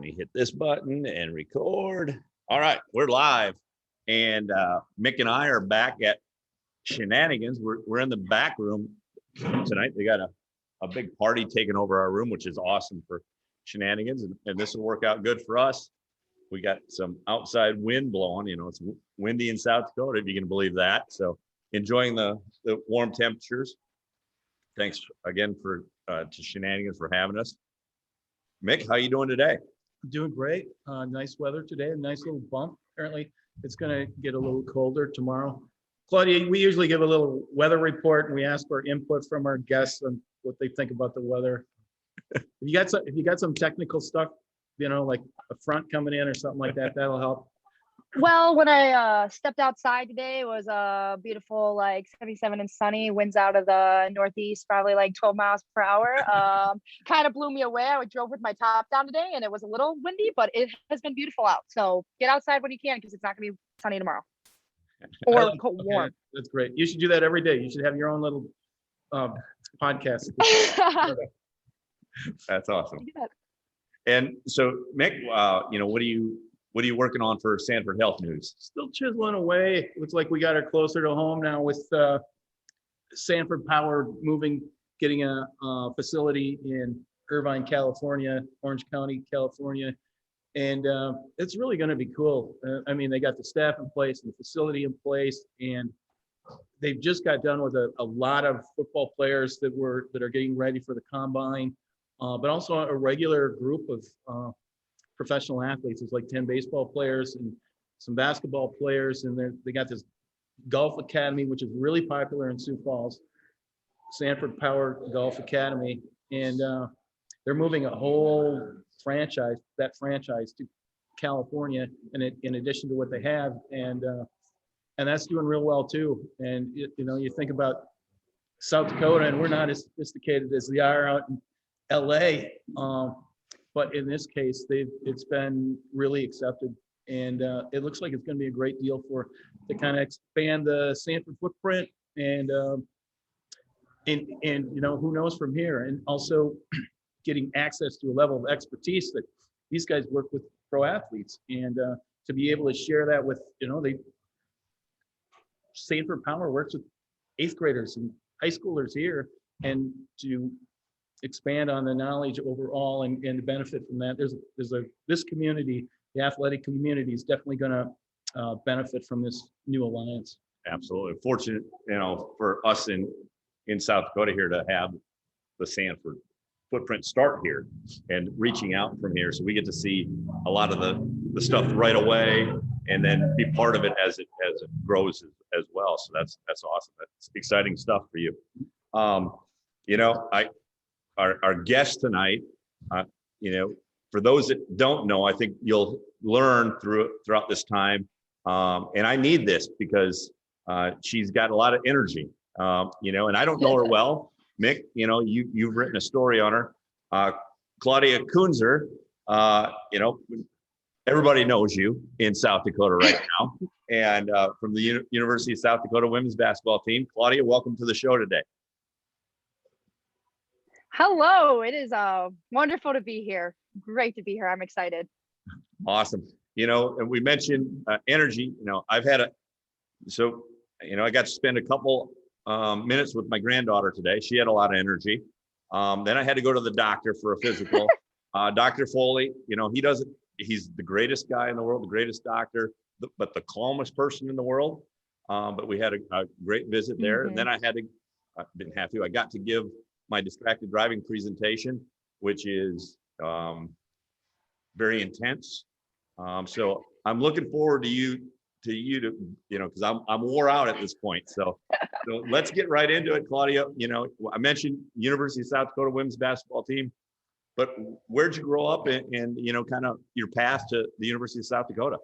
me hit this button and record. All right, we're live. And Mick and I are back at Shenanigans. We're in the back room tonight. They got a big party taking over our room, which is awesome for Shenanigans. And this will work out good for us. We got some outside wind blowing. You know, it's windy in South Dakota, if you can believe that. So enjoying the warm temperatures. Thanks again to Shenanigans for having us. Mick, how you doing today? Doing great. Nice weather today, a nice little bump. Apparently it's going to get a little colder tomorrow. Claudia, we usually give a little weather report and we ask for input from our guests on what they think about the weather. If you got some technical stuff, you know, like a front coming in or something like that, that'll help. Well, when I stepped outside today, it was a beautiful, like 77 and sunny. Winds out of the northeast, probably like 12 miles per hour. Kind of blew me away. I drove with my top down today, and it was a little windy, but it has been beautiful out. So get outside when you can, because it's not going to be sunny tomorrow or warm. That's great. You should do that every day. You should have your own little podcast. That's awesome. And so, Mick, you know, what are you working on for Sanford Health News? Still chiseling away. Looks like we got her closer to home now with Sanford Power getting a facility in Irvine, California, Orange County, California. And it's really going to be cool. I mean, they got the staff in place and the facility in place, and they've just got done with a lot of football players that are getting ready for the combine, but also a regular group of professional athletes. There's like 10 baseball players and some basketball players, and they got this golf academy, which is really popular in Sioux Falls, Sanford Power Golf Academy, and they're moving a whole franchise to California, and in addition to what they have, and that's doing real well too. And you know, you think about South Dakota, and we're not as sophisticated as they are out in LA. But in this case, it's been really accepted, and it looks like it's going to be a great deal to kind of expand the Sanford footprint, and you know, who knows from here, and also getting access to a level of expertise that these guys work with pro athletes, and to be able to share that with, you know, Sanford Power works with 8th graders and high schoolers here, and to expand on the knowledge overall and benefit from that. This community, the athletic community, is definitely going to benefit from this new alliance. Absolutely. Fortunate, you know, for us in South Dakota here to have the Sanford footprint start here and reaching out from here. So we get to see a lot of the stuff right away, and then be part of it as it grows as well. So that's awesome. That's exciting stuff for you. You know, our guest tonight, you know, for those that don't know, I think you'll learn throughout this time. And I need this because she's got a lot of energy, you know, and I don't know her well. Mick, you know, you've written a story on her. Claudia Kunzer, you know, everybody knows you in South Dakota right now. And from the University of South Dakota women's basketball team. Claudia, welcome to the show today. Hello, it is wonderful to be here. Great to be here. I'm excited. Awesome. You know, and we mentioned energy. You know, I got to spend a couple minutes with my granddaughter today. She had a lot of energy. Then I had to go to the doctor for a physical. Dr. Foley, you know, he's the greatest guy in the world, the greatest doctor, but the calmest person in the world. But we had a great visit there. Mm-hmm. And then I got to give my distracted driving presentation, which is very intense. So I'm looking forward to you to, you know, because I'm wore out at this point. So let's get right into it, Claudia. You know, I mentioned University of South Dakota women's basketball team, but where'd you grow up and you know, kind of your path to the University of South Dakota?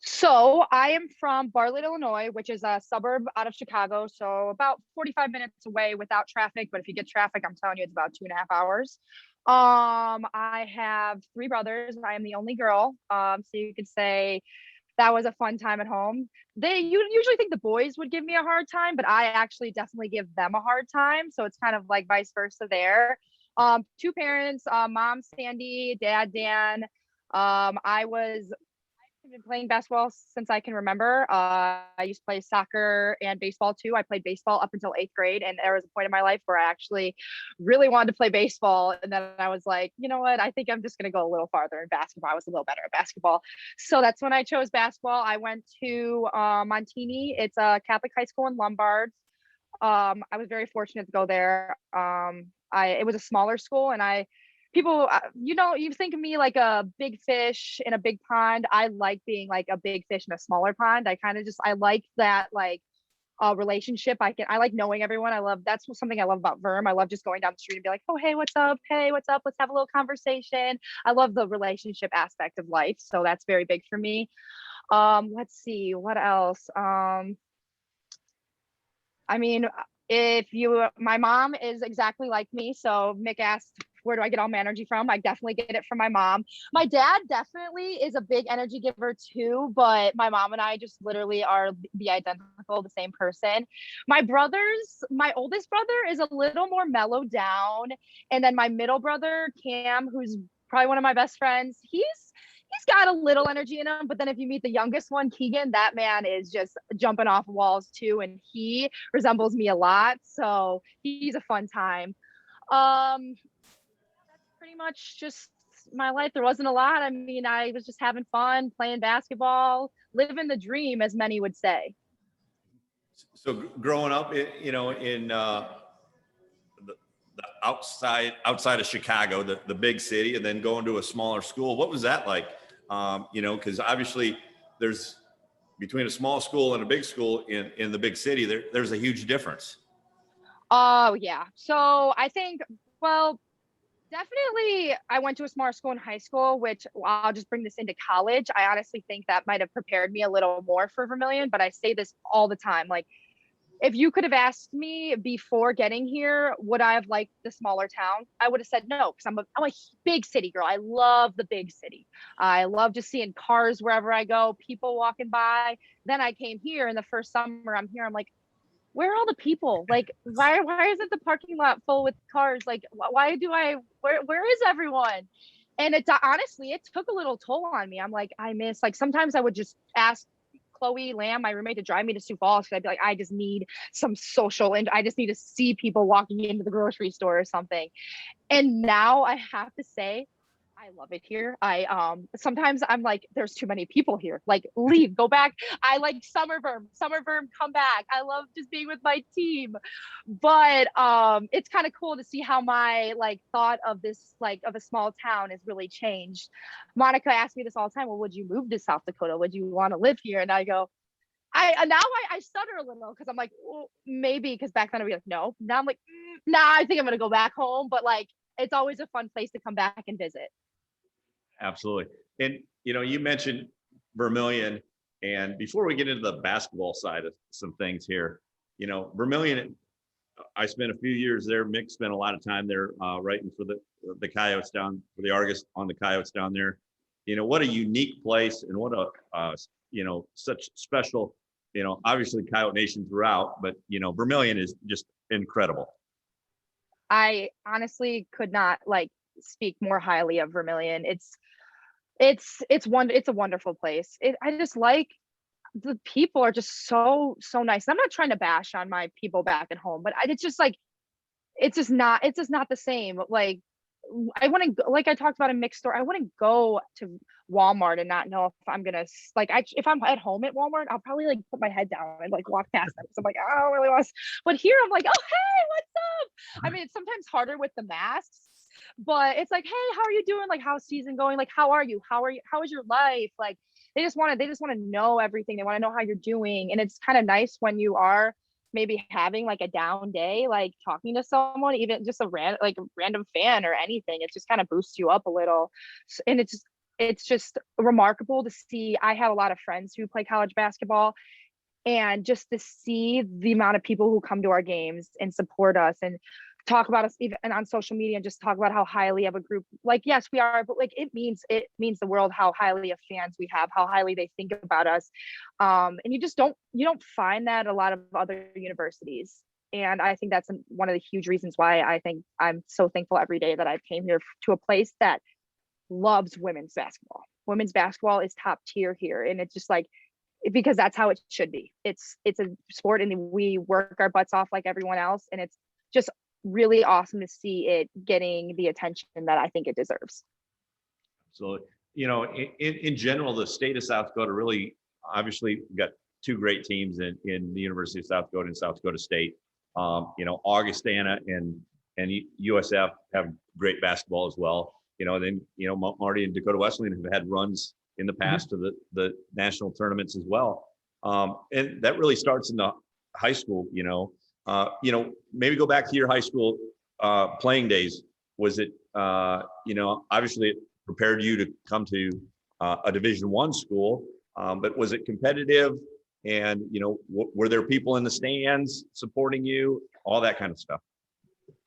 So I am from Bartlett, Illinois, which is a suburb out of Chicago. So about 45 minutes away without traffic. But if you get traffic, I'm telling you, it's about 2.5 hours. I have 3 brothers. I am the only girl. So you could say that was a fun time at home. You usually think the boys would give me a hard time, but I actually definitely give them a hard time. So it's kind of like vice versa there. Two parents, mom Sandy, dad Dan. I've been playing basketball since I can remember. I used to play soccer and baseball too. I played baseball up until 8th grade, and there was a point in my life where I actually really wanted to play baseball. And then I was like, you know what? I think I'm just going to go a little farther in basketball. I was a little better at basketball. So that's when I chose basketball. I went to Montini. It's a Catholic high school in Lombard. I was very fortunate to go there. It was a smaller school, and people, you think of me like a big fish in a big pond. I like being like a big fish in a smaller pond. I like that like relationship. I like knowing everyone. That's something I love about Verm. I love just going down the street and be like, oh, hey, what's up? Hey, what's up? Let's have a little conversation. I love the relationship aspect of life. So that's very big for me. Let's see, what else? I mean, my mom is exactly like me. So Mick asked, where do I get all my energy from? I definitely get it from my mom. My dad definitely is a big energy giver too, but my mom and I just literally are the identical, the same person. My oldest brother is a little more mellowed down. And then my middle brother, Cam, who's probably one of my best friends, he's got a little energy in him. But then if you meet the youngest one, Keegan, that man is just jumping off walls too. And he resembles me a lot. So he's a fun time. That's pretty much just my life. There wasn't a lot. I mean, I was just having fun, playing basketball, living the dream, as many would say. So growing up, in the outside of Chicago, the big city, and then going to a smaller school, what was that like? Because obviously there's between a small school and a big school in the big city, there's a huge difference. Oh yeah. So I think, well, definitely I went to a smaller school in high school, which I'll just bring this into college. I honestly think that might have prepared me a little more for Vermillion, but I say this all the time. Like, if you could have asked me before getting here, would I have liked the smaller town? I would have said no, because I'm a big city girl. I love the big city. I love just seeing cars wherever I go, people walking by. Then I came here, and the first summer I'm here, I'm like, where are all the people? Like, why isn't the parking lot full with cars? Like, where is everyone? And it's honestly, it took a little toll on me. I'm like, sometimes I would just ask Chloe Lamb, my roommate, to drive me to Sioux Falls, because I'd be like, I just need some social, and I just need to see people walking into the grocery store or something. And now I have to say, I love it here. Sometimes I'm like, there's too many people here. Like, leave, go back. I like Summer Verm, come back. I love just being with my team. But it's kind of cool to see how my like thought of this, like, of a small town has really changed. Monica asked me this all the time. Well, would you move to South Dakota? Would you want to live here? And I go, I stutter a little, because I'm like, well, maybe, because back then I'd be like, no. Now I'm like, nah, I think I'm gonna go back home. But like, it's always a fun place to come back and visit. Absolutely. And, you mentioned Vermillion, and before we get into the basketball side of some things here, Vermillion, I spent a few years there. Mick spent a lot of time there writing for the Coyotes for the Argus on the Coyotes down there. What a unique place, and what a, such special, obviously Coyote Nation throughout, but, Vermillion is just incredible. I honestly could not like speak more highly of Vermillion. It's a wonderful place. I just like, the people are just so nice. I'm not trying to bash on my people back at home, but it's just like, it's just not the same. Like, I wouldn't, like I talked about in Mick's store, I wouldn't go to Walmart and not know if I'm gonna, like, if I'm at home at Walmart, I'll probably like put my head down and like walk past them. So I'm like, I don't really want to, but here I'm like, oh hey, what's up? I mean, it's sometimes harder with the masks, but it's like, hey, how are you doing? Like, how's season going? Like, how are you? How is your life? Like, they just want to know everything. They want to know how you're doing. And it's kind of nice when you are maybe having like a down day, like talking to someone, even just a random fan or anything. It just kind of boosts you up a little. And it's just remarkable to see. I have a lot of friends who play college basketball, and just to see the amount of people who come to our games and support us and talk about us even on social media, and just talk about how highly of a group, like, yes, we are, but like, it means the world how highly of fans we have, how highly they think about us. And you don't find that at a lot of other universities. And I think that's one of the huge reasons why I think I'm so thankful every day that I came here to a place that loves women's basketball. Women's basketball is top tier here. And it's just like, because that's how it should be. It's a sport and we work our butts off like everyone else. And it's just really awesome to see it getting the attention that I think it deserves. So, in general, the state of South Dakota really obviously got two great teams in the University of South Dakota and South Dakota State. Augustana and USF have great basketball as well. Then Mount Marty and Dakota Wesleyan have had runs in the past to the national tournaments as well. And that really starts in the high school. Maybe go back to your high school playing days. Was it obviously it prepared you to come to a Division I school, but was it competitive? And were there people in the stands supporting you? All that kind of stuff.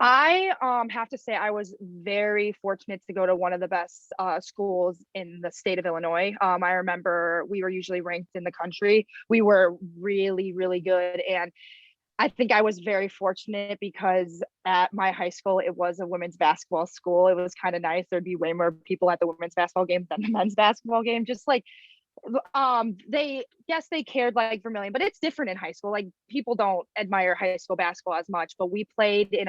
I have to say I was very fortunate to go to one of the best schools in the state of Illinois. I remember we were usually ranked in the country. We were really, really good. And I think I was very fortunate because at my high school, it was a women's basketball school. It was kind of nice. There'd be way more people at the women's basketball game than the men's basketball game. Just like they cared like Vermillion, but it's different in high school. Like people don't admire high school basketball as much, but we played in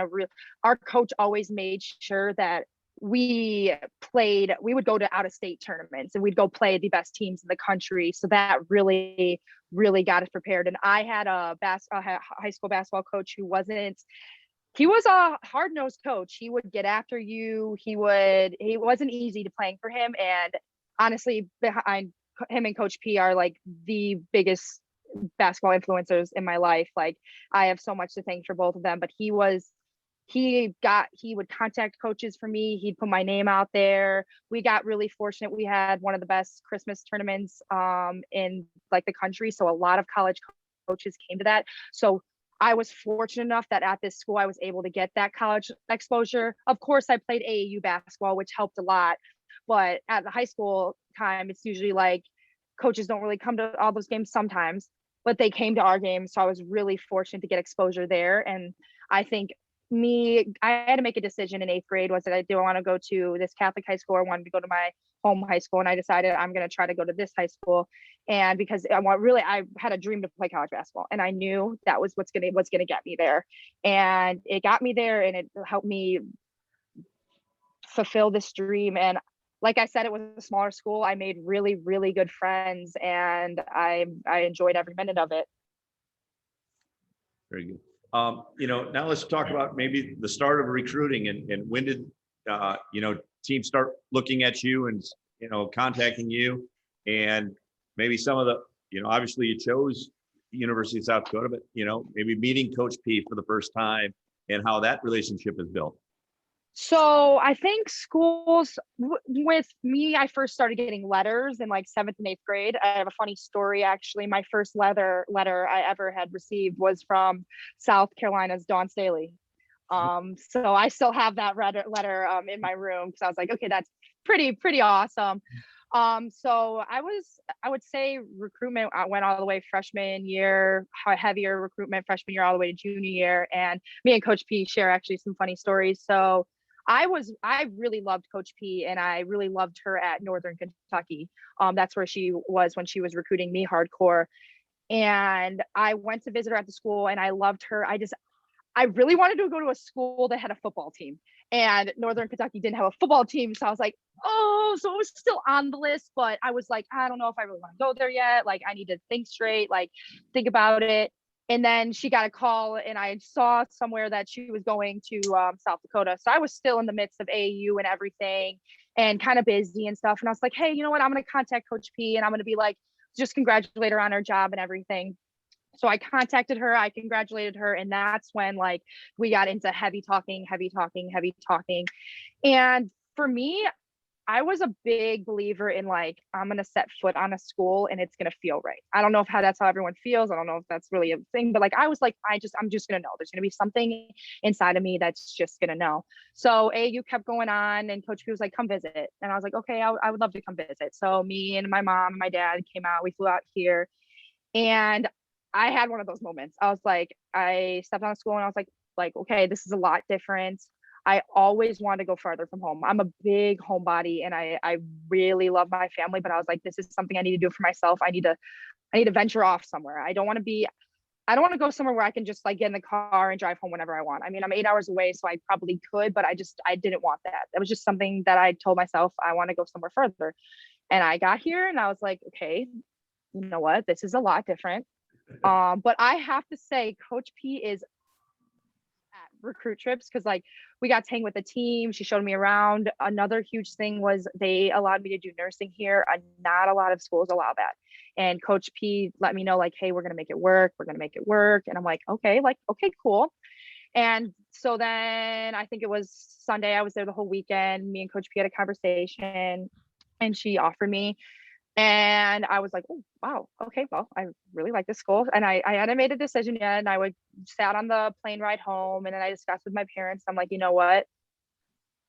our coach always made sure that we would go to out of state tournaments and we'd go play the best teams in the country. So that really, really got us prepared. And I had a high school basketball coach he was a hard-nosed coach. He would get after you. He wasn't easy to playing for him. And honestly, behind him and Coach P are like the biggest basketball influencers in my life. Like I have so much to thank for both of them, but he would contact coaches for me. He'd put my name out there. We got really fortunate. We had one of the best Christmas tournaments in like the country. So a lot of college coaches came to that. So I was fortunate enough that at this school, I was able to get that college exposure. Of course, I played AAU basketball, which helped a lot. But at the high school time, it's usually like coaches don't really come to all those games sometimes, but they came to our games. So I was really fortunate to get exposure there. And I think I had to make a decision in 8th grade. Do I want to go to this Catholic high school or wanted to go to my home high school? And I decided I'm going to try to go to this high school. And because I had a dream to play college basketball and I knew that was what's going to get me there. And it got me there and it helped me fulfill this dream. And like I said, it was a smaller school. I made really, really good friends and I enjoyed every minute of it. Very good. Now let's talk about maybe the start of recruiting and when did, teams start looking at you and, contacting you and maybe some of the, obviously you chose the University of South Dakota, but, maybe meeting Coach P for the first time and how that relationship is built. So I think schools with me, I first started getting letters in like 7th and 8th grade. I have a funny story, actually. My first letter I ever had received was from South Carolina's Dawn Staley. So I still have that letter in my room because I was like, okay, that's pretty awesome. So I would say recruitment went all the way freshman year, heavier recruitment freshman year all the way to junior year. And me and Coach P share actually some funny stories. So I really loved Coach P and I really loved her at Northern Kentucky. That's where she was when she was recruiting me hardcore. And I went to visit her at the school and I loved her. I really wanted to go to a school that had a football team and Northern Kentucky didn't have a football team. So I was like, oh, so it was still on the list, but I was like, I don't know if I really want to go there yet. Like I need to think straight, like think about it. And then she got a call and I saw somewhere that she was going to South Dakota. So I was still in the midst of AAU and everything and kind of busy and stuff. And I was like, hey, you know what? I'm going to contact Coach P and I'm going to be like, just congratulate her on her job and everything. So I contacted her, I congratulated her. And that's when like we got into heavy talking. And for me, I was a big believer in like, I'm going to set foot on a school and it's going to feel right. I don't know if that's how everyone feels. I don't know if that's really a thing, but like, I was like, I'm just going to know there's going to be something inside of me that's just going to know. So AU kept going on and Coach P was like, come visit. And I was like, okay, I would love to come visit. So me and my mom and my dad came out, we flew out here and I had one of those moments. I was like, I stepped on school and I was like, okay, this is a lot different. I always wanted to go farther from home. I'm a big homebody and I really love my family, but I was like, this is something I need to do for myself. I need to venture off somewhere. I don't want to go somewhere where I can just like get in the car and drive home whenever I want. I mean, I'm 8 hours away, so I probably could, but I didn't want that. That was just something that I told myself I want to go somewhere further. And I got here and I was like, okay, you know what? This is a lot different. But I have to say, Coach P is at recruit trips because like we got to hang with the team. She showed me around. Another huge thing was they allowed me to do nursing here. Not a lot of schools allow that. And Coach P let me know like, hey, we're gonna make it work. We're gonna make it work. And I'm like, okay, cool. And so then I think it was Sunday. I was there the whole weekend. Me and Coach P had a conversation, and she offered me. And I was like, oh, wow. Okay, well, I really like this school. And I hadn't made a decision yet. And I sat on the plane ride home and then I discussed with my parents. I'm like, you know what?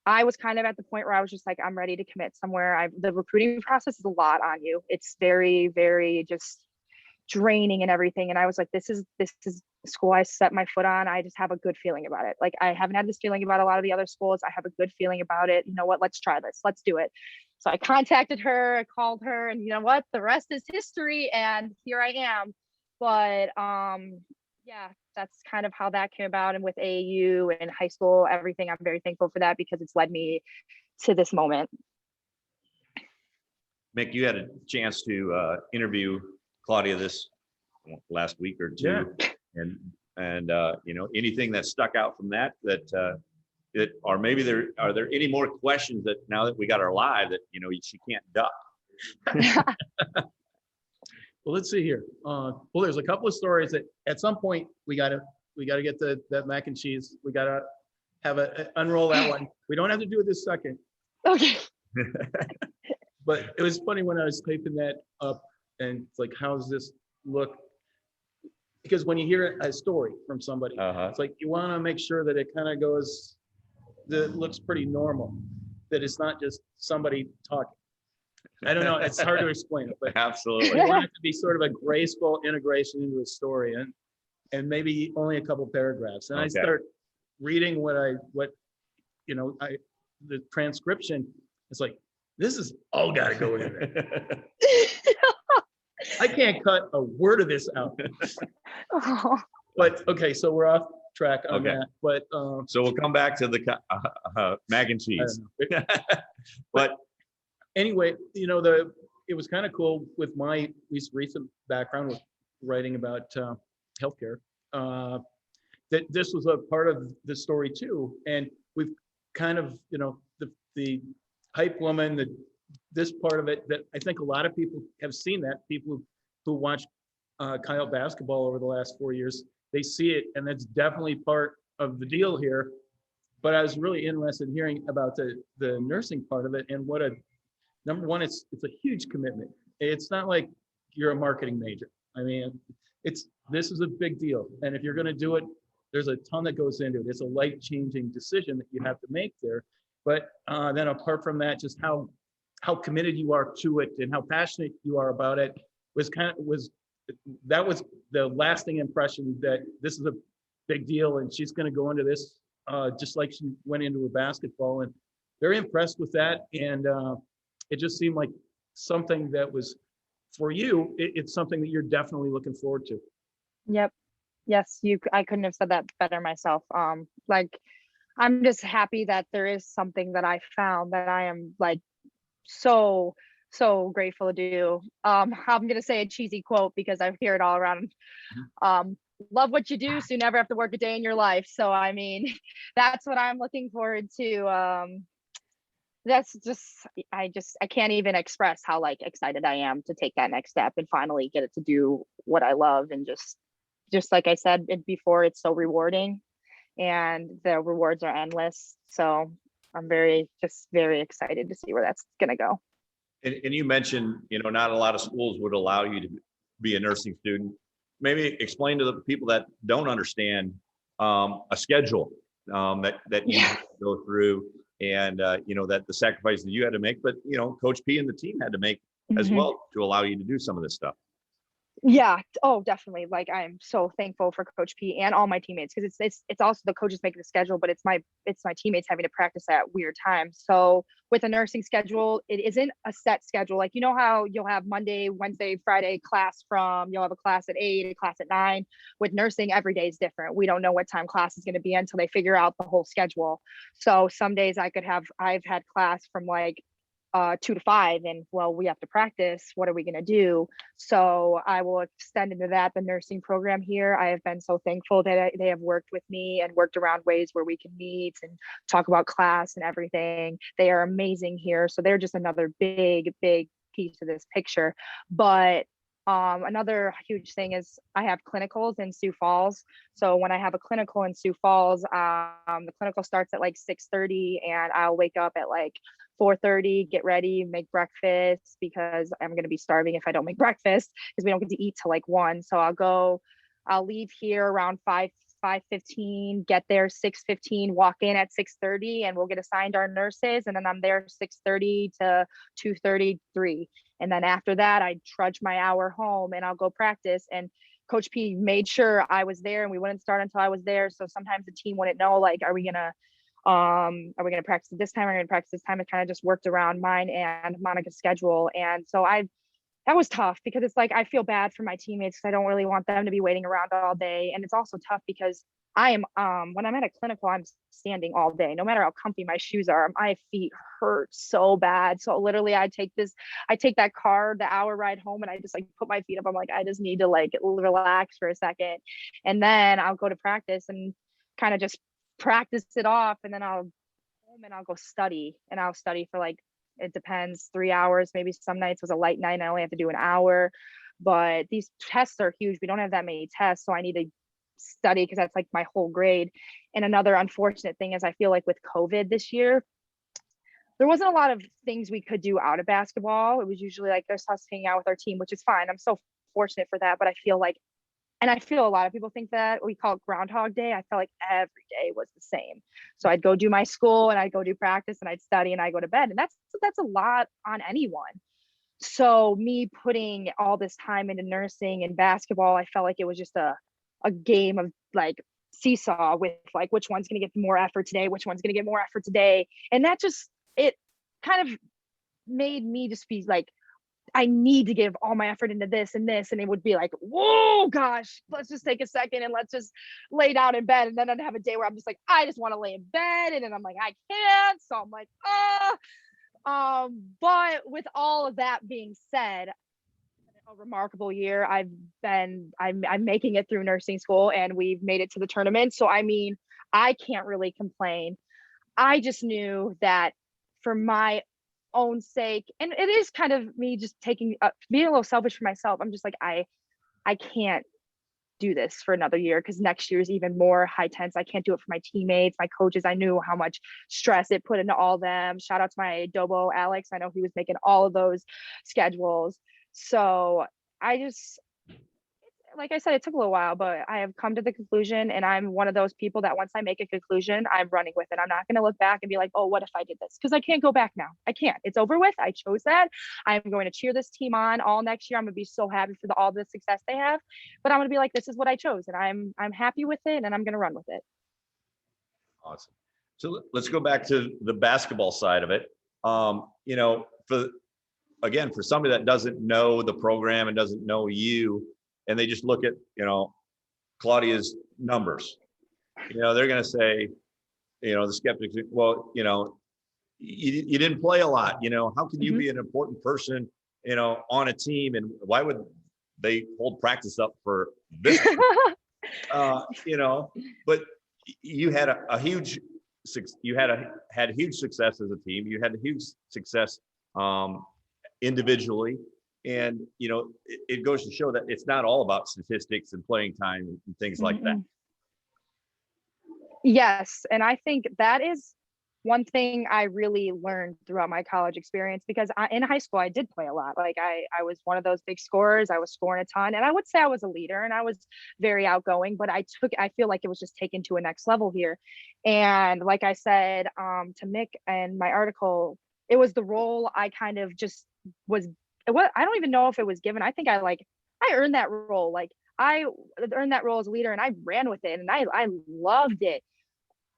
I was kind of at the point where I was just like, I'm ready to commit somewhere. The recruiting process is a lot on you. It's very, very just draining and everything. And I was like, this is school I set my foot on. I just have a good feeling about it. Like I haven't had this feeling about a lot of the other schools. I have a good feeling about it. You know what? Let's try this. Let's do it. So I contacted her, I called her, and you know what? The rest is history. And here I am. But yeah, that's kind of how that came about. And with AAU and high school, everything, I'm very thankful for that because it's led me to this moment. Mick, you had a chance to interview Claudia this last week or two, and you know, anything that stuck out from that, or maybe are there any more questions that now that we got her live that you know she can't duck? Well, let's see here. Well, there's a couple of stories that at some point we gotta get that mac and cheese. We gotta unroll that one. We don't have to do it this second. Okay. But it was funny when I was typing that up, and it's like, how's this look? Because when you hear a story from somebody, it's like you want to make sure that it kind of goes, that it looks pretty normal, that it's not just somebody talking. I don't know. It's hard to explain it, but Absolutely. I want it to be sort of a graceful integration into a story, and maybe only a couple paragraphs. And I start reading what you know, the transcription. It's like, this is all got to go in there. I can't cut a word of this out. But okay, so we're off track on that. But so we'll come back to the mac and cheese. But anyway, you know, it was kind of cool with my at least recent background with writing about healthcare, that this was a part of the story too. And we've kind of, you know, the hype woman, this part of it, that I think a lot of people have seen, that people who watched Kyle basketball over the last 4 years, they see it, and that's definitely part of the deal here. But I was really interested in hearing about the nursing part of it, and number one, it's a huge commitment. It's not like you're a marketing major. I mean, this is a big deal, and if you're going to do it, there's a ton that goes into it. It's a life-changing decision that you have to make there. But then apart from that, just how committed you are to it and how passionate you are about it was the lasting impression that this is a big deal, and she's going to go into this just like she went into her basketball, and very impressed with that. And it just seemed like something that was, for you, it's something that you're definitely looking forward to. Yep. Yes, I couldn't have said that better myself. Like, I'm just happy that there is something that I found that I am like so grateful to do. I'm gonna say a cheesy quote because I hear it all around. Love what you do, so you never have to work a day in your life. So I mean, that's what I'm looking forward to. That's just I can't even express how like excited I am to take that next step and finally get it to do what I love. And just like I said before, it's so rewarding, and the rewards are endless. So I'm very excited to see where that's going to go. And you mentioned, you know, not a lot of schools would allow you to be a nursing student. Maybe explain to the people that don't understand a schedule that you go through, and you know, that the sacrifices that you had to make, but you know, Coach P and the team had to make as well to allow you to do some of this stuff. Yeah. Oh, definitely. Like I'm so thankful for Coach P and all my teammates because it's also the coaches making the schedule, but it's my teammates having to practice at weird times. So with a nursing schedule, it isn't a set schedule. Like you know how you'll have Monday, Wednesday, Friday class you'll have a class at 8, a class at 9. With nursing, every day is different. We don't know what time class is going to be until they figure out the whole schedule. So some days I've had class from like 2 to 5, and well, we have to practice. What are we going to do? So I will extend into that the nursing program here. I have been so thankful that they have worked with me and worked around ways where we can meet and talk about class and everything. They are amazing here. So they're just another big, big piece of this picture. But another huge thing is I have clinicals in Sioux Falls. So when I have a clinical in Sioux Falls, the clinical starts at like 6:30, and I'll wake up at like 4:30, get ready, make breakfast because I'm going to be starving if I don't make breakfast because we don't get to eat till like 1. So I'll leave here around 5:15, get there 6:15, walk in at 6:30, and we'll get assigned our nurses. And then I'm there 6:30 to 2:33. And then after that, I trudge my hour home and I'll go practice. And Coach P made sure I was there and we wouldn't start until I was there. So sometimes the team wouldn't know, like, are we gonna practice at this time? Are we gonna practice this time? It kind of just worked around mine and Monica's schedule. And so that was tough because it's like I feel bad for my teammates because I don't really want them to be waiting around all day. And it's also tough because I am when I'm at a clinical, I'm standing all day. No matter how comfy my shoes are, my feet hurt so bad. So literally I take that car, the hour ride home, and I just like put my feet up. I'm like, I just need to like relax for a second. And then I'll go to practice and kind of just practice it off, and then I'll home and I'll go study, and I'll study for like, it depends, 3 hours. Maybe some nights was a light night, I only have to do an hour. But these tests are huge. We don't have that many tests, so I need to study because that's like my whole grade. And another unfortunate thing is I feel like with COVID this year, there wasn't a lot of things we could do out of basketball. It was usually like us hanging out with our team, which is fine. I'm so fortunate for that. But I feel like, and I feel a lot of people think that we call it Groundhog Day. I felt like every day was the same. So I'd go do my school and I'd go do practice and I'd study and I go to bed. And that's a lot on anyone. So me putting all this time into nursing and basketball, I felt like it was just a game of like seesaw with like which one's going to get more effort today, which one's going to get more effort today. And that just, it kind of made me just be like, I need to give all my effort into this and this. And it would be like, whoa, gosh, let's just take a second and let's just lay down in bed. And then I'd have a day where I'm just like, I just want to lay in bed. And then I'm like, I can't. So I'm like, but with all of that being said, a remarkable year. I'm making it through nursing school and we've made it to the tournament. So, I mean, I can't really complain. I just knew that for my own sake, and it is kind of me just being a little selfish for myself. I'm just like, I can't do this for another year because next year is even more high tense. I can't do it for my teammates, my coaches. I knew how much stress it put into all of them. Shout out to my Dobo Alex. I know he was making all of those schedules. So I just, like I said, it took a little while, but I have come to the conclusion, and I'm one of those people that once I make a conclusion, I'm running with it. I'm not going to look back and be like, oh, what if I did this? Because I can't go back now. I can't. It's over with. I chose that. I'm going to cheer this team on all next year. I'm going to be so happy for all the success they have, but I'm going to be like, this is what I chose, and I'm happy with it, and I'm going to run with it. Awesome. So let's go back to the basketball side of it. For somebody that doesn't know the program and doesn't know you, and they just look at, Claudia's numbers, they're going to say, the skeptics, well, you didn't play a lot, how can you be an important person, on a team, and why would they hold practice up for this? But you had a huge, had huge success as a team. You had a huge success individually. And, it goes to show that it's not all about statistics and playing time and things like that. Yes. And I think that is one thing I really learned throughout my college experience, because in high school, I did play a lot. Like I was one of those big scorers. I was scoring a ton, and I would say I was a leader and I was very outgoing, but I feel like it was just taken to a next level here. And like I said, to Mick and my article, it was the role I kind of just was, I don't even know if it was given. I think I earned that role. Like I earned that role as a leader, and I ran with it, and I loved it.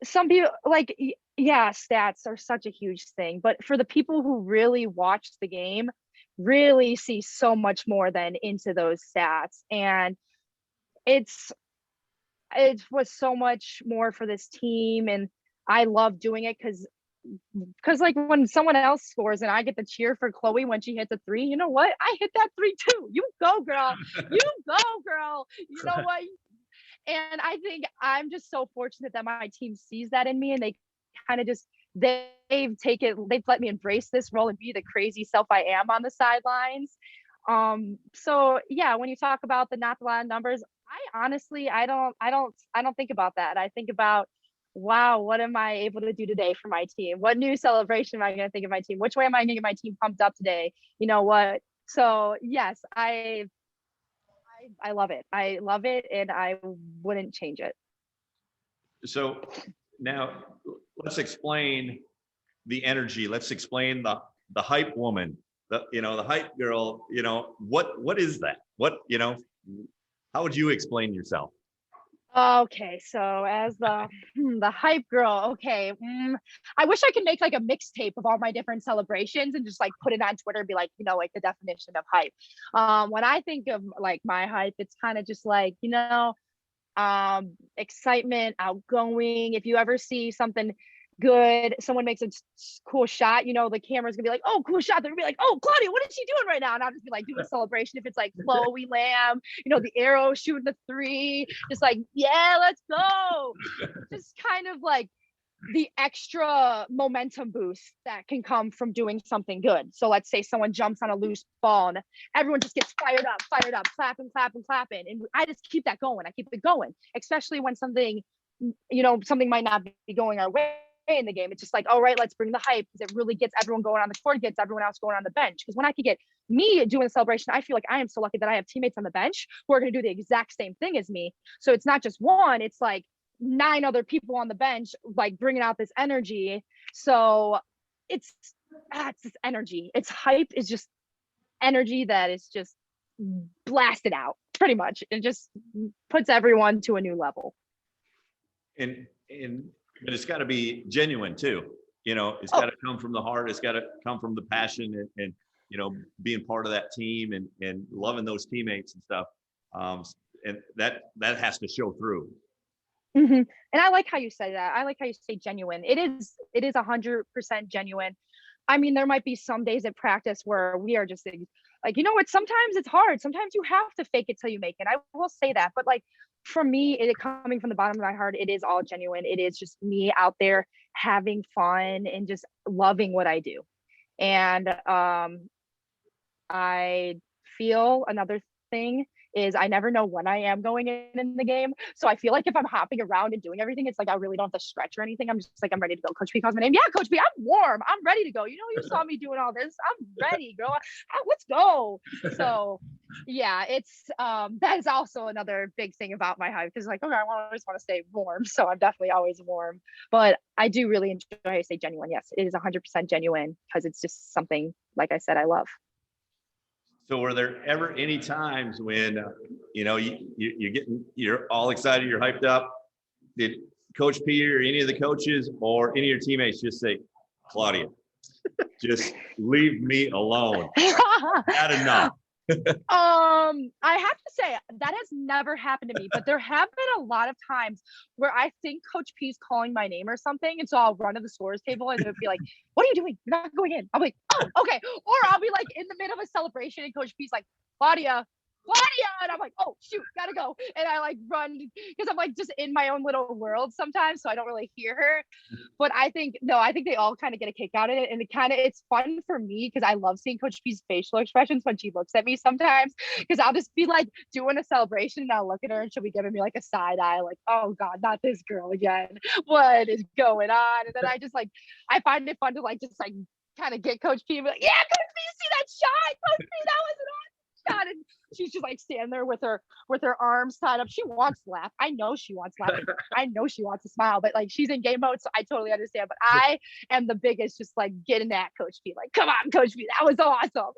Some people like, yeah, stats are such a huge thing, but for the people who really watch the game, really see so much more than into those stats. And it's it was so much more for this team, and I love doing it because like when someone else scores and I get to cheer for Chloe when she hits a three, you know what? I hit that three too. You go, girl. You go, girl. You know what? And I think I'm just so fortunate that my team sees that in me, and they kind of just they've let me embrace this role and be the crazy self I am on the sidelines. So yeah, when you talk about the not a lot of numbers, I honestly I don't think about that. I think about, wow, what am I able to do today for my team? What new celebration am I going to think of my team? Which way am I going to get my team pumped up today? You know what? So yes, I love it. I love it, and I wouldn't change it. So now let's explain the energy. Let's explain the hype woman, the hype girl. What is that? How would you explain yourself? Okay, so as the hype girl, okay, I wish I could make like a mixtape of all my different celebrations and just like put it on Twitter and be like, like the definition of hype. When I think of like my hype, it's kind of just like, excitement, outgoing. If you ever see something good, someone makes a cool shot, the camera's gonna be like, oh, cool shot. They're gonna be like, oh, Claudia, what is she doing right now? And I'll just be like, doing a celebration. If it's like Chloe Lamb, the arrow shooting the three, just like, yeah, let's go. Just kind of like the extra momentum boost that can come from doing something good. So let's say someone jumps on a loose ball and everyone just gets fired up, clapping. And I just keep that going. I keep it going, especially when something might not be going our way in the game. It's just like, all right, let's bring the hype, because it really gets everyone going on the court, gets everyone else going on the bench. Because when I could get me doing a celebration, I feel like I am so lucky that I have teammates on the bench who are going to do the exact same thing as me. So it's not just one, it's like 9 other people on the bench, like bringing out this energy. So it's this energy. It's hype is just energy that is just blasted out pretty much. It just puts everyone to a new level. But it's got to be genuine too. It's got to come from the heart. It's got to come from the passion and being part of that team and loving those teammates and stuff. And that has to show through. Mm-hmm. And I like how you say that. I like how you say genuine. It is 100% genuine. I mean, there might be some days at practice where we are just like, sometimes it's hard. Sometimes you have to fake it till you make it. I will say that. But like, for me, it coming from the bottom of my heart, it is all genuine. It is just me out there having fun and just loving what I do. And I feel another thing is I never know when I am going in the game. So I feel like if I'm hopping around and doing everything, it's like I really don't have to stretch or anything. I'm just like, I'm ready to go. Coach P calls my name. Yeah, Coach P, I'm warm. I'm ready to go. You saw me doing all this. I'm ready, girl. Let's go. So yeah, it's that is also another big thing about my hype. Because like, okay, I always want to stay warm. So I'm definitely always warm. But I do really enjoy, I say genuine. Yes, it is 100% genuine because it's just something, like I said, I love. So were there ever any times when, you're all excited, you're hyped up? Did Coach P or any of the coaches or any of your teammates just say, Claudia, just leave me alone? Not enough. I have to say that has never happened to me, but there have been a lot of times where I think Coach P's calling my name or something, and so I'll run to the scores table and it'll be like, "What are you doing? You're not going in." I'm like, "Oh, okay." Or I'll be like in the middle of a celebration and Coach P's like, "Claudia," and I'm like, "Oh shoot, gotta go," and I like run because I'm like just in my own little world sometimes, so I don't really hear her. But I think they all kind of get a kick out of it, and it's fun for me because I love seeing Coach P's facial expressions when she looks at me sometimes, because I'll just be like doing a celebration and I'll look at her and she'll be giving me like a side eye, like, oh God, not this girl again. What is going on? And then I find it fun to like just like kind of get Coach P and be like, yeah, Coach P, you see that shot? Coach P, that was an awesome shot. And she's just like standing there with her arms tied up. She wants to laugh. I know she wants to laugh. I know she wants to smile, but like she's in game mode, so I totally understand. But I am the biggest, just like getting that Coach P. Like, come on, Coach P, that was awesome.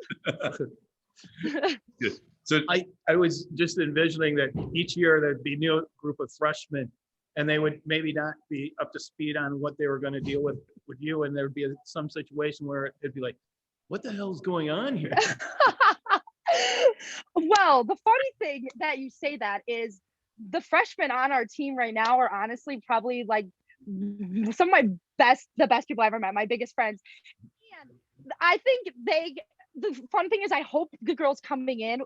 Good. So I was just envisioning that each year there'd be a new group of freshmen and they would maybe not be up to speed on what they were going to deal with you. And there'd be some situation where it'd be like, what the hell's going on here? Well, the funny thing that you say that is the freshmen on our team right now are honestly probably like some of the best people I ever met, my biggest friends. And I think the fun thing is I hope the girls coming in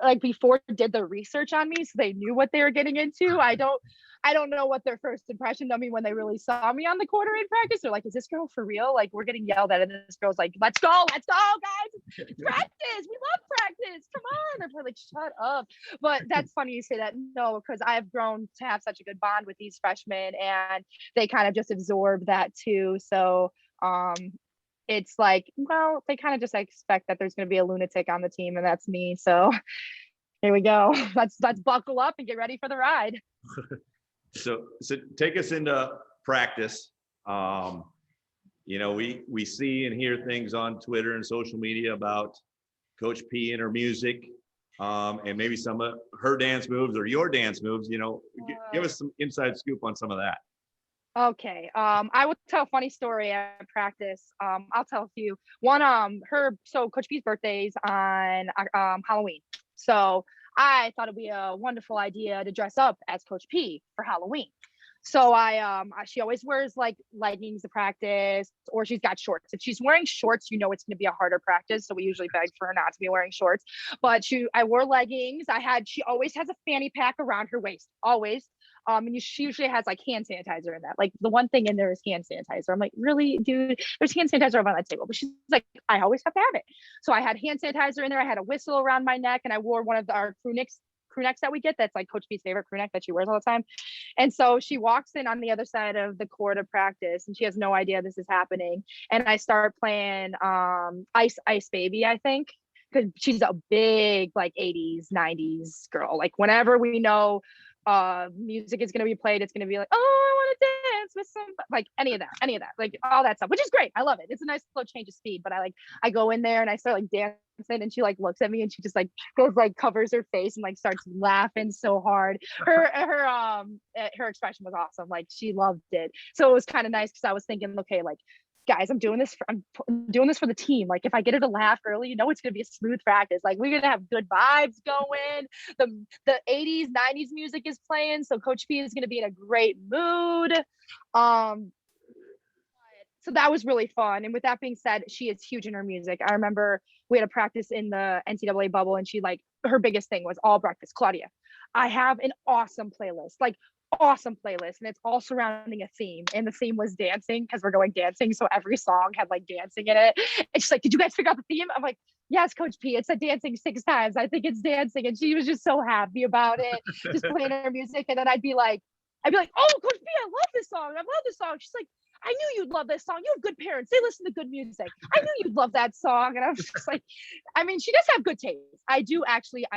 like before did the research on me so they knew what they were getting into. I don't know what their first impression of me when they really saw me on the court or in practice. They're like, is this girl for real? Like, we're getting yelled at and this girl's like, let's go guys, practice, we love practice, come on. I'm like, shut up. But that's funny you say that. No, because I've grown to have such a good bond with these freshmen and they kind of just absorb that too. So it's like, well, they kind of just expect that there's going to be a lunatic on the team and that's me. So here we go. Let's buckle up and get ready for the ride. So take us into practice. You know, we see and hear things on Twitter and social media about Coach P and her music, and maybe some of her dance moves or your dance moves. You know, give us some inside scoop on some of that. Okay. I will tell a funny story at practice. I'll tell a few. One, so Coach P's birthday is on Halloween. So I thought it'd be a wonderful idea to dress up as Coach P for Halloween. So she always wears like leggings to practice, or she's got shorts. If she's wearing shorts, you know it's going to be a harder practice. So we usually beg for her not to be wearing shorts. But I wore leggings. She always has a fanny pack around her waist, always. And she usually has like hand sanitizer in that. Like the one thing in there is hand sanitizer. I'm like, really, dude? There's hand sanitizer over on that table. But she's like, I always have to have it. So I had hand sanitizer in there. I had a whistle around my neck, and I wore one of our crew necks that we get. That's like Coach P's favorite crew neck that she wears all the time. And so she walks in on the other side of the court of practice, and she has no idea this is happening. And I start playing Ice Ice Baby, I think, because she's a big like 80s, 90s girl. Like whenever we know music is going to be played, it's going to be like, oh, I want to dance with some, like any of that, like all that stuff, which is great. I love it. It's a nice little change of speed. But I go in there and I start like dancing, and she like looks at me and she just like goes like covers her face and like starts laughing so hard. Her expression was awesome. Like she loved it. So it was kind of nice because I was thinking, okay, like guys, I'm doing this for the team. Like if I get her to laugh early, you know it's gonna be a smooth practice. Like we're gonna have good vibes going. The 80s, 90s music is playing, so Coach P is gonna be in a great mood. So that was really fun. And with that being said, she is huge in her music. I remember we had a practice in the NCAA bubble, and she like her biggest thing was all breakfast. Claudia, I have an awesome playlist, and it's all surrounding a theme, and the theme was dancing because we're going dancing, so every song had like dancing in it. And she's like, did you guys figure out the theme? I'm like, yes, Coach P, it's a dancing 6 times, I think it's dancing. And she was just so happy about it, just playing her music. And then I'd be like, oh, Coach P, I love this song. She's like, I knew you'd love this song. You have good parents. They listen to good music. I knew you'd love that song. And I was just like, I mean, she does have good taste. I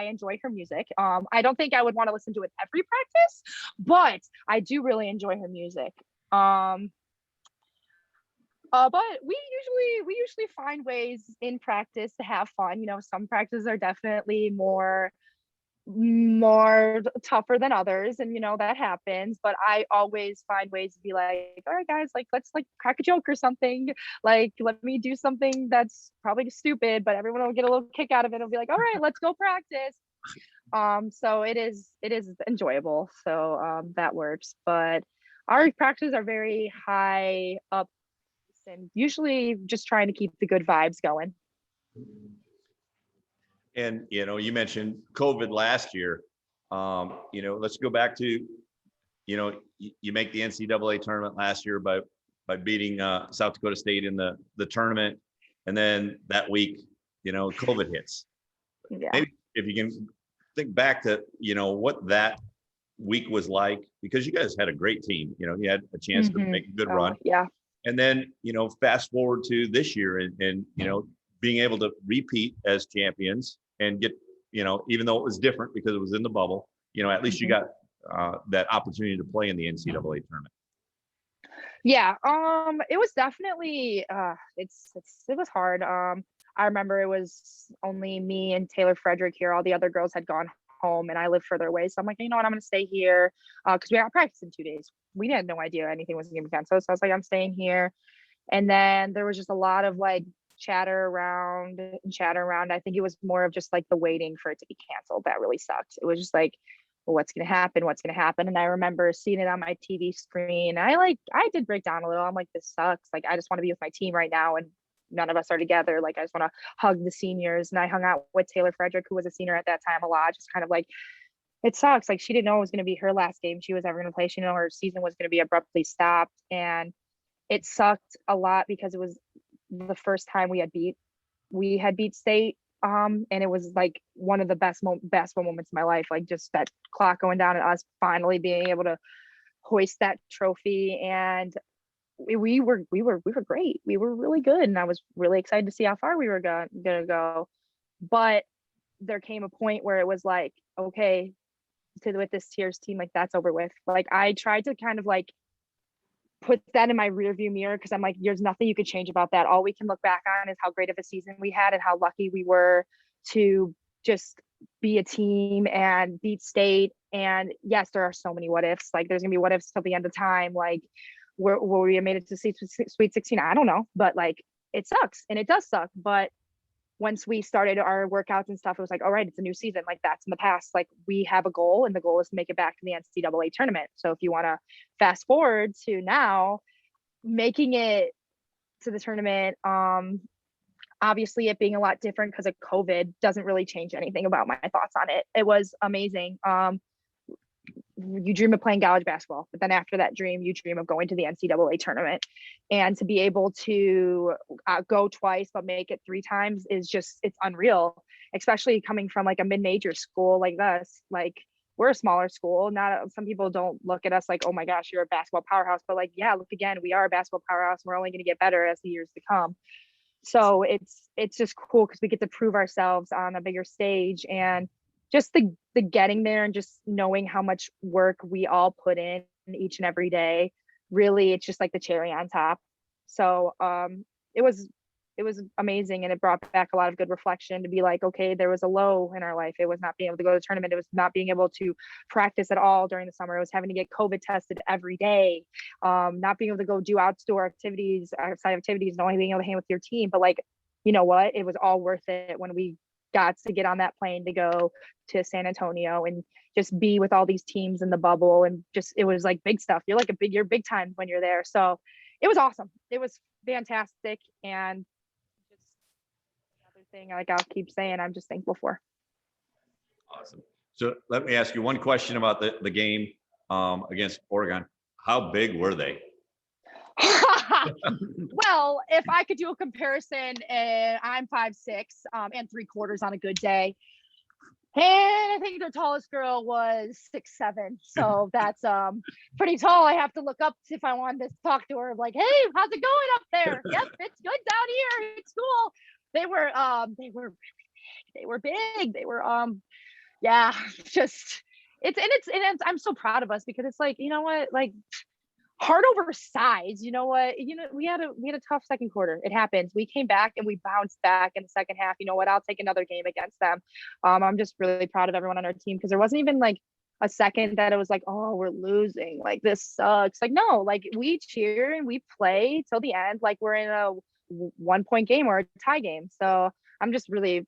enjoy her music. I don't think I would want to listen to it every practice, but I do really enjoy her music. But we usually find ways in practice to have fun. You know, some practices are definitely more tougher than others, and you know that happens, but I always find ways to be like, all right guys, like let's like crack a joke or something, like let me do something that's probably stupid but everyone will get a little kick out of it. It'll be like, all right, let's go practice. So it is enjoyable, so that works. But our practices are very high up and usually just trying to keep the good vibes going. And, you know, you mentioned COVID last year. You know, let's go back to, you know, you make the NCAA tournament last year by beating South Dakota State in the tournament. And then that week, you know, COVID hits. Yeah. Maybe if you can think back to, you know, what that week was like, because you guys had a great team. You know, you had a chance to make a good run. Yeah. And then, you know, fast forward to this year and, you know, being able to repeat as champions and get, you know, even though it was different because it was in the bubble, you know, at least you got that opportunity to play in the NCAA tournament. Yeah. It was definitely, it was hard. I remember it was only me and Taylor Frederick here. All the other girls had gone home and I live further away. So I'm like, you know what, I'm going to stay here because we got practice in 2 days. We had no idea anything was going to be canceled. So I was like, I'm staying here. And then there was just a lot of like chatter around and chatter around. I think it was more of just like the waiting for it to be canceled. That really sucked. It was just like, well, what's going to happen? What's going to happen? And I remember seeing it on my TV screen. I did break down a little. I'm like, this sucks. Like, I just want to be with my team right now. And none of us are together. Like, I just want to hug the seniors. And I hung out with Taylor Frederick, who was a senior at that time, a lot, just kind of like, it sucks. Like, she didn't know it was going to be her last game she was ever going to play. She didn't know her season was going to be abruptly stopped. And it sucked a lot because it was the first time we had beat state. And it was like one of the best moments of my life. Like, just that clock going down and us finally being able to hoist that trophy. And we were great. We were really good. And I was really excited to see how far we were gonna go. But there came a point where it was like, okay, with this Tiers team, like, that's over with. Like, I tried to kind of like put that in my rearview mirror because I'm like, there's nothing you could change about that. All we can look back on is how great of a season we had and how lucky we were to just be a team and beat state. And yes, there are so many what ifs. Like, there's gonna be what ifs till the end of time. Like, where we made it to Sweet 16, I don't know, but like, it sucks and it does suck. But once we started our workouts and stuff, it was like, all right, it's a new season. Like, that's in the past. Like, we have a goal, and the goal is to make it back to the NCAA tournament. So if you want to fast forward to now, making it to the tournament, obviously it being a lot different because of COVID doesn't really change anything about my thoughts on it. It was amazing. You dream of playing college basketball, but then after that dream, you dream of going to the NCAA tournament. And to be able to go twice, but make it 3 times is just, it's unreal, especially coming from like a mid-major school like this. Like, we're a smaller school. Not, some people don't look at us like, oh my gosh, you're a basketball powerhouse. But like, yeah, look again, we are a basketball powerhouse. We're only going to get better as the years to come. So it's just cool because we get to prove ourselves on a bigger stage. And just the getting there and just knowing how much work we all put in each and every day, really, it's just like the cherry on top. So it was amazing, and it brought back a lot of good reflection to be like, okay, there was a low in our life. It was not being able to go to the tournament. It was not being able to practice at all during the summer. It was having to get COVID tested every day, not being able to go do outdoor activities, outside activities, not only being able to hang with your team. But like, you know what, it was all worth it when we got to get on that plane to go to San Antonio and just be with all these teams in the bubble. And just, it was like big stuff. You're big time when you're there. So it was awesome. It was fantastic. And just the other thing, like, I'll keep saying, I'm just thankful for. Awesome. So let me ask you one question about the game against Oregon. How big were they? Well, if I could do a comparison, I'm 5'6" and 3/4 on a good day. And I think the tallest girl was 6'7". So that's pretty tall. I have to look up if I wanted to talk to her, like, hey, how's it going up there? Yep, it's good down here. It's cool. They were really big. They were big. They were yeah, just it's I'm so proud of us because it's like, you know what, like, heart over size. You know what? We had a tough second quarter. It happens. We came back and we bounced back in the second half. You know what? I'll take another game against them. I'm just really proud of everyone on our team because there wasn't even like a second that it was like, oh, we're losing. Like, this sucks. Like, no, like, we cheer and we play till the end. Like, we're in a 1-point game or a tie game. So I'm just really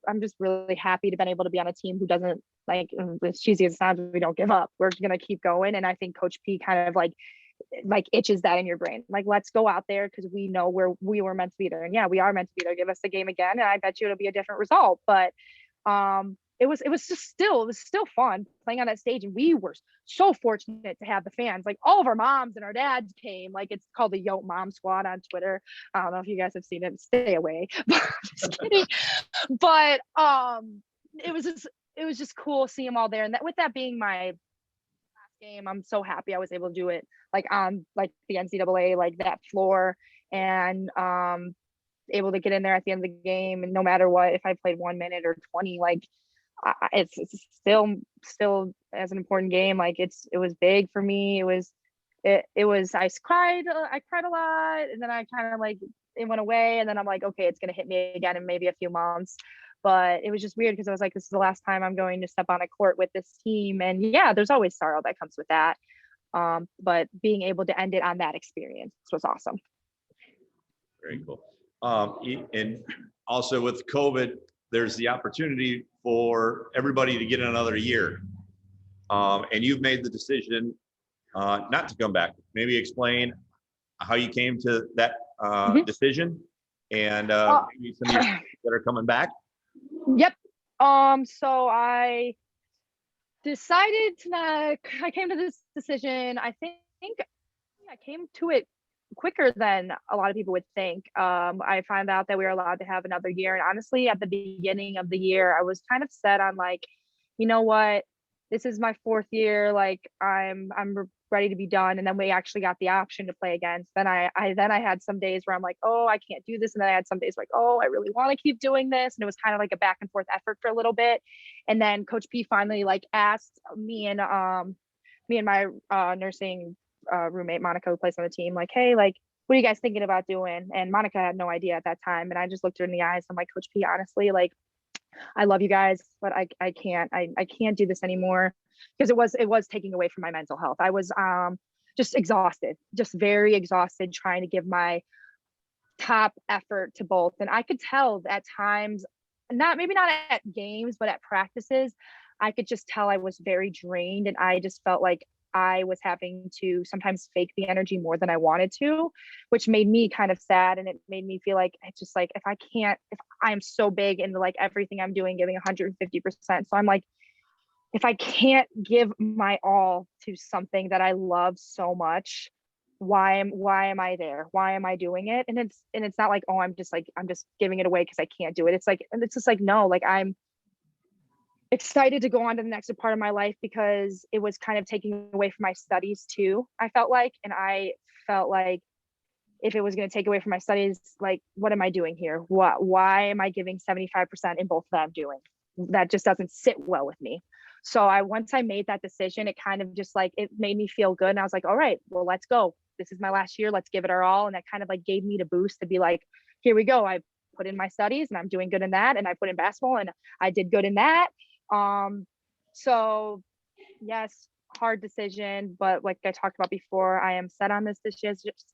happy to been able to be on a team who doesn't, like, as cheesy as it sounds, we don't give up. We're gonna keep going. And I think Coach P kind of like itches that in your brain. Like, let's go out there because we know we were meant to be there. And yeah, we are meant to be there. Give us the game again, and I bet you it'll be a different result. But it was still fun playing on that stage, and we were so fortunate to have the fans. Like, all of our moms and our dads came. Like, it's called the Yote Mom Squad on Twitter. I don't know if you guys have seen it. Stay away. Just kidding. But it was just cool seeing them all there. And with that being my game, I'm so happy I was able to do it like on like the NCAA, like that floor, and able to get in there at the end of the game. And no matter what, if I played 1 minute or 20, like it's still as an important game. Like, it was big for me. It was I cried a lot, and then I kind of like it went away. And then I'm like, okay, it's going to hit me again in maybe a few months. But it was just weird because I was like, this is the last time I'm going to step on a court with this team. And yeah, there's always sorrow that comes with that. But being able to end it on that experience was awesome. Very cool. And also with COVID, there's the opportunity for everybody to get another year. And you've made the decision not to come back. Maybe explain how you came to that decision, and maybe some of you that are coming back. Yep. So I decided to not, I came to this decision. I think I came to it quicker than a lot of people would think. I found out that we were allowed to have another year. And honestly, at the beginning of the year, I was kind of set on like, you know what, this is my 4th year. Like I'm ready to be done. And then we actually got the option to play again. Then I had some days where I'm like, oh, I can't do this. And then I had some days like, oh, I really want to keep doing this. And it was kind of like a back and forth effort for a little bit. And then Coach P finally like asked me and my nursing roommate Monica, who plays on the team, like, hey, like, what are you guys thinking about doing? And Monica had no idea at that time. And I just looked her in the eyes. I'm like, Coach P, honestly, like, I love you guys, but I can't do this anymore, because it was taking away from my mental health. I was just exhausted, just very exhausted, trying to give my top effort to both. And I could tell at times, maybe not at games, but at practices, I could just tell I was very drained. And I just felt like I was having to sometimes fake the energy more than I wanted to, which made me kind of sad. And it made me feel like it's just like, if I'm so big into like everything I'm doing, giving 150%. So I'm like, if I can't give my all to something that I love so much, why am I there? Why am I doing it? And it's not like, oh, I'm just giving it away because I can't do it. It's just like, no, like I'm excited to go on to the next part of my life, because it was kind of taking away from my studies too, I felt like. And I felt like if it was going to take away from my studies, like, what am I doing here? Why am I giving 75% in both that I'm doing? That just doesn't sit well with me. So once I made that decision, it kind of just like, it made me feel good. And I was like, all right, well, let's go. This is my last year. Let's give it our all. And that kind of like gave me the boost to be like, here we go. I put in my studies and I'm doing good in that. And I put in basketball and I did good in that. So yes, hard decision, but like I talked about before, I am set on this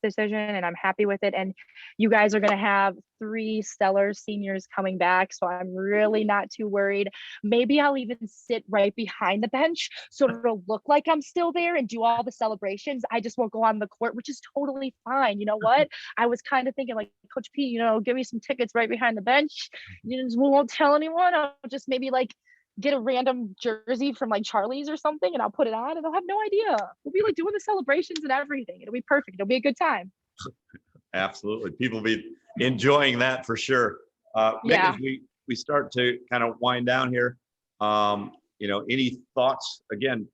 decision and I'm happy with it. And you guys are going to have 3 stellar seniors coming back, so I'm really not too worried. Maybe I'll even sit right behind the bench so it'll look like I'm still there and do all the celebrations. I just won't go on the court, which is totally fine. You know what? I was kind of thinking like, Coach P, give me some tickets right behind the bench. We won't tell anyone. I'll just maybe like get a random jersey from like Charlie's or something and I'll put it on and they'll have no idea. We'll be like doing the celebrations and everything. It'll be perfect. It'll be a good time. Absolutely. People be enjoying that for sure. Yeah. As we start to kind of wind down here, any thoughts, again,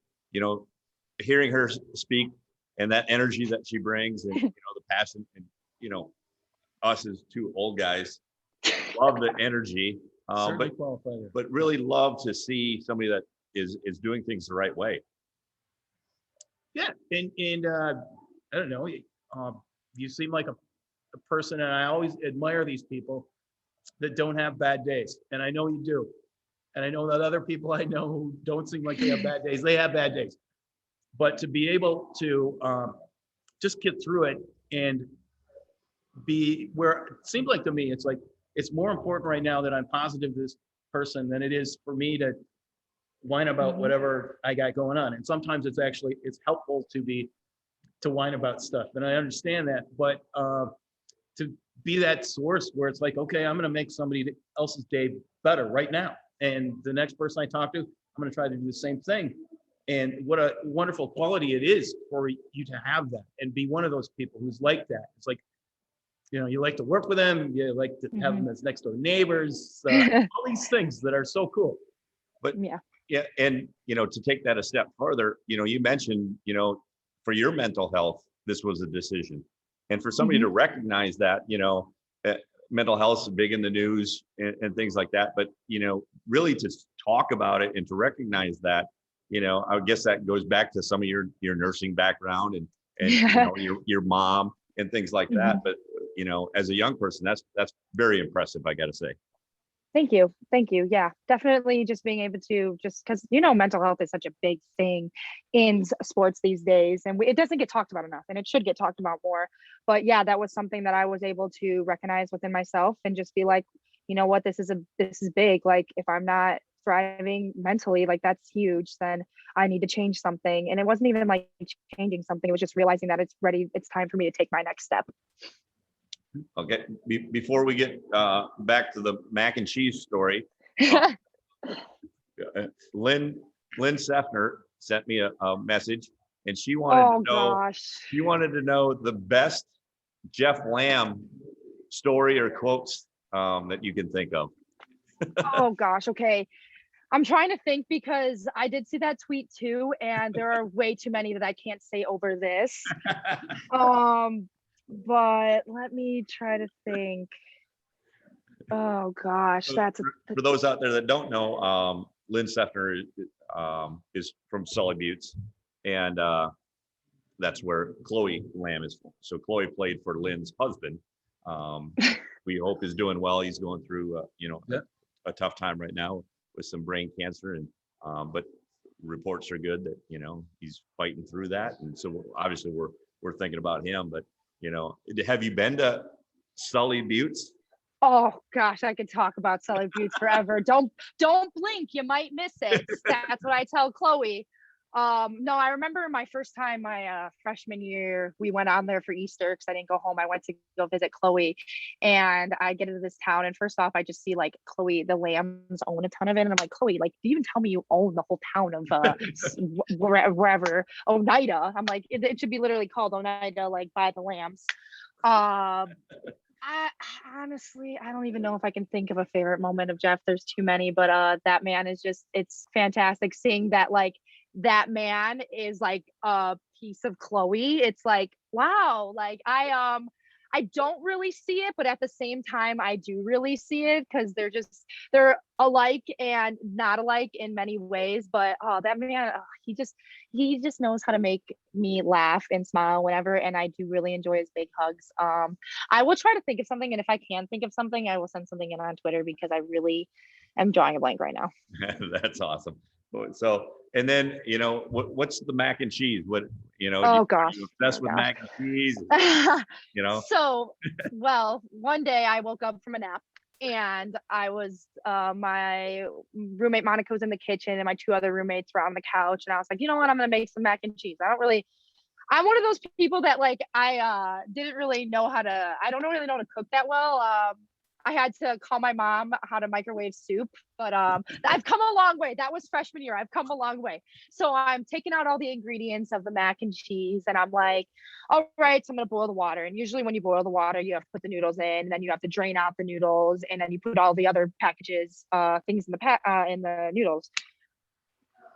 hearing her speak and that energy that she brings and, the passion, and, us as 2 old guys love the energy. But really love to see somebody that is doing things the right way. Yeah, and I don't know. You seem like a person, and I always admire these people that don't have bad days, and I know you do. And I know that other people I know who don't seem like they have bad days. They have bad days, but to be able to just get through it and be where it seems like to me, it's like, it's more important right now that I'm positive this person than it is for me to whine about whatever I got going on. And sometimes it's helpful to whine about stuff. And I understand that, but to be that source where it's like, okay, I'm going to make somebody else's day better right now. And the next person I talk to, I'm going to try to do the same thing. And what a wonderful quality it is for you to have that and be one of those people who's like that. It's like, you like to work with them, you like to have them as next door neighbors, all these things that are so cool. But yeah. And, to take that a step further, you mentioned, for your mental health, this was a decision. And for somebody to recognize that, mental health is big in the news and things like that. But, really to talk about it and to recognize that, I guess that goes back to some of your nursing background and your mom and things like that. But you know, as a young person, that's very impressive, I got to say. Thank you. Thank you. Yeah, definitely just being able to just because, mental health is such a big thing in sports these days. And it doesn't get talked about enough and it should get talked about more. But yeah, that was something that I was able to recognize within myself and just be like, you know what, this is big. Like if I'm not thriving mentally, like that's huge, then I need to change something. And it wasn't even like changing something. It was just realizing that it's ready. It's time for me to take my next step. Okay, before we get back to the mac and cheese story, Lynn Seffner sent me a message, and she wanted to know. Gosh. She wanted to know the best Jeff Lamb story or quotes that you can think of. Oh gosh. Okay. I'm trying to think because I did see that tweet too, and there are way too many that I can't say over this. But let me try to think. Oh gosh, that's for those out there that don't know, Lynn Seffner is from Sully Buttes, and that's where Chloe Lamb is from. So Chloe played for Lynn's husband. We hope is doing well. He's going through a tough time right now with some brain cancer, and but reports are good that he's fighting through that, and so obviously we're thinking about him. But have you been to Sully Buttes? Oh gosh, I could talk about Sully Buttes forever. Don't blink, you might miss it. That's what I tell Chloe. No, I remember my first time, my freshman year, we went on there for Easter because I didn't go home. I went to go visit Chloe, and I get into this town, and first off, I just see like Chloe, the Lambs own a ton of it, and I'm like, Chloe, like, do you even tell me you own the whole town of wherever Oneida? I'm like, it should be literally called Oneida, like by the Lambs. I honestly, I don't even know if I can think of a favorite moment of Jeff. There's too many, but that man is just, it's fantastic seeing that, like, that man is like a piece of Chloe. It's like, wow, like I don't really see it, but at the same time I do really see it because they're alike and not alike in many ways. But that man, he just knows how to make me laugh and smile whenever, and I do really enjoy his big hugs. I will try to think of something, and if I can think of something, I will send something in on Twitter because I really am drawing a blank right now. That's awesome. So, and then what's the mac and cheese? What Oh gosh, you obsessed with mac and cheese? So, well, one day I woke up from a nap and I was my roommate Monica was in the kitchen and my two other roommates were on the couch, and I was like, you know what, I'm gonna make some mac and cheese. I'm one of those people that like I don't really know how to cook that well. I had to call my mom how to microwave soup, but I've come a long way. That was freshman year. I've come a long way. So I'm taking out all the ingredients of the mac and cheese, and I'm like, all right, so I'm gonna boil the water. And usually when you boil the water, you have to put the noodles in, and then you have to drain out the noodles, and then you put all the other packages, things in the noodles.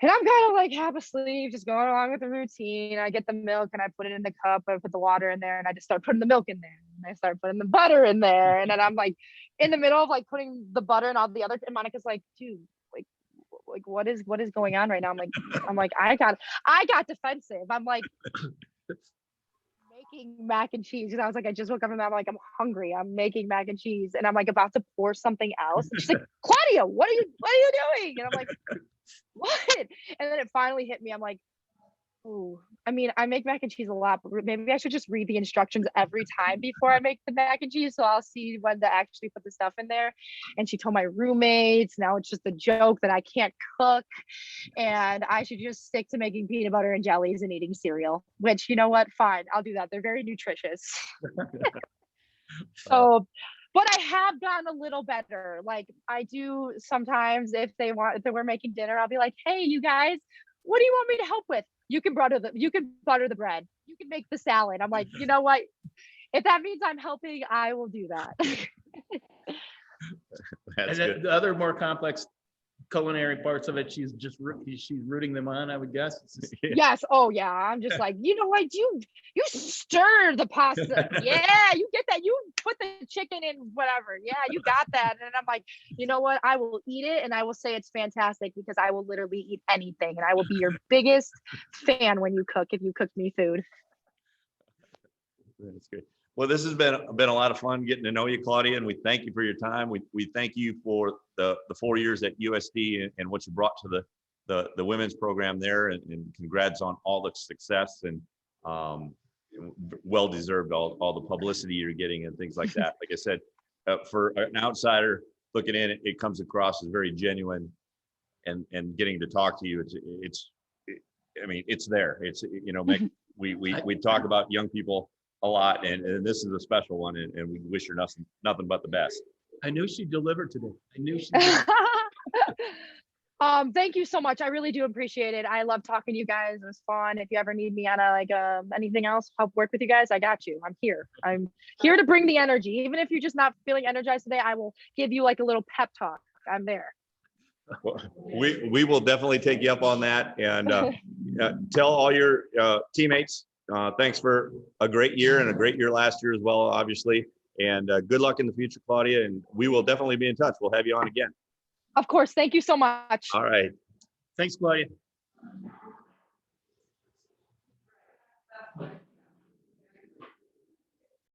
And I'm kind of like half asleep, just going along with the routine. I get the milk and I put it in the cup. I put the water in there and I just start putting the milk in there. And I start putting the butter in there. And then I'm like in the middle of like putting the butter and all the other, and Monica's like, dude, like what is going on right now? I'm like, I got defensive. I'm like making mac and cheese. And I was like, I just woke up and I'm like, I'm hungry. I'm making mac and cheese. And I'm like about to pour something else. And she's like, Claudia, what are you doing? And I'm like, what? And then it finally hit me. I'm like, oh, I mean, I make mac and cheese a lot, but maybe I should just read the instructions every time before I make the mac and cheese, so I'll see when to actually put the stuff in there. And she told my roommates, now it's just a joke that I can't cook, and I should just stick to making peanut butter and jellies and eating cereal, which, you know what, fine, I'll do that. They're very nutritious. So, but I have gotten a little better. Like I do sometimes if they were making dinner, I'll be like, hey, you guys, what do you want me to help with? You can butter the bread. You can make the salad. I'm like, you know what? If that means I'm helping, I will do that. And then the other more complex culinary parts of it, she's rooting them on, I would guess. Yes. Oh yeah. I'm just like, you know what? You stir the pasta. Yeah, you get that. You put the chicken in whatever. Yeah, you got that. And I'm like, you know what? I will eat it and I will say it's fantastic because I will literally eat anything, and I will be your biggest fan when you cook, if you cook me food. That's great. Well, this has been a lot of fun getting to know you, Claudia, and we thank you for your time. We thank you for the 4 years at USD and what you brought to the women's program there, and congrats on all the success, and well deserved all the publicity you're getting and things like that. Like I said, for an outsider looking in, it comes across as very genuine, and getting to talk to you, I mean, it's there. It's, you know, Mick, we talk about young people a lot, and this is a special one, and we wish her nothing but the best. I knew she delivered today. I knew she delivered. Thank you so much. I really do appreciate it. I love talking to you guys. It was fun. If you ever need me on anything else, help work with you guys, I got you. I'm here. I'm here to bring the energy. Even if you're just not feeling energized today, I will give you like a little pep talk. I'm there. Well, we will definitely take you up on that, and tell all your teammates thanks for a great year, and a great year last year as well, obviously. And good luck in the future, Claudia. And we will definitely be in touch. We'll have you on again. Of course. Thank you so much. All right. Thanks, Claudia.